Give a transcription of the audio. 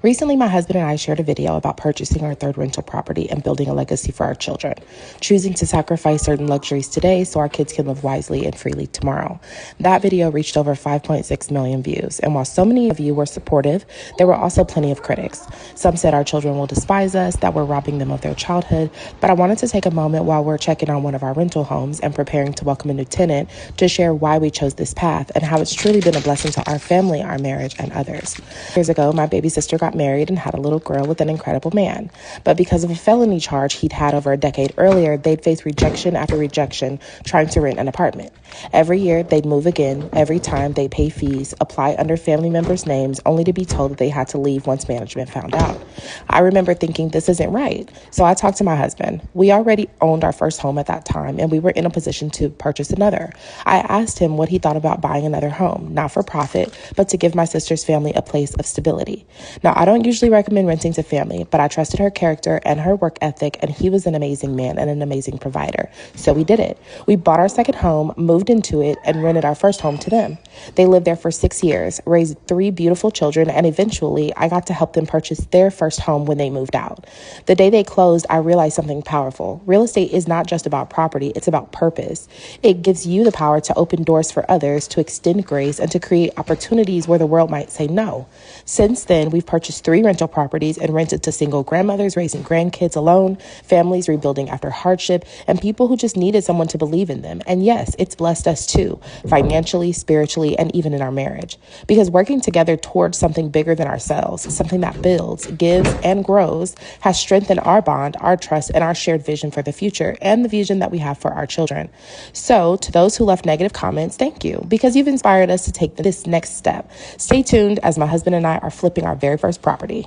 Recently, my husband and I shared a video about purchasing our third rental property and building a legacy for our children, choosing to sacrifice certain luxuries today so our kids can live wisely and freely tomorrow. That video reached over 5.6 million views, and while so many of you were supportive, there were also plenty of critics. Some said our children will despise us, that we're robbing them of their childhood, but I wanted to take a moment while we're checking on one of our rental homes and preparing to welcome a new tenant to share why we chose this path and how it's truly been a blessing to our family, our marriage, and others. Years ago, my baby sister got married and had a little girl with an incredible man. But because of a felony charge he'd had over a decade earlier, they'd face rejection after rejection trying to rent an apartment. Every year, they'd move again. Every time, they'd pay fees, apply under family members' names, only to be told that they had to leave once management found out. I remember thinking, this isn't right. So I talked to my husband. We already owned our first home at that time, and we were in a position to purchase another. I asked him what he thought about buying another home, not for profit, but to give my sister's family a place of stability. Now, I don't usually recommend renting to family, but I trusted her character and her work ethic, and he was an amazing man and an amazing provider. So we did it. We bought our second home, moved into it, and rented our first home to them. They lived there for 6 years, raised 3 beautiful children, and eventually I got to help them purchase their first home when they moved out. The day they closed, I realized something powerful. Real estate is not just about property, it's about purpose. It gives you the power to open doors for others, to extend grace, and to create opportunities where the world might say no. Since then, we've purchased 3 rental properties and rented to single grandmothers raising grandkids alone, families rebuilding after hardship, and people who just needed someone to believe in them. And yes, it's blessed us too, financially, spiritually, and even in our marriage. Because working together towards something bigger than ourselves, something that builds, gives, and grows, has strengthened our bond, our trust, and our shared vision for the future, and the vision that we have for our children. So, to those who left negative comments, thank you, because you've inspired us to take this next step. Stay tuned as my husband and I are flipping our very first property.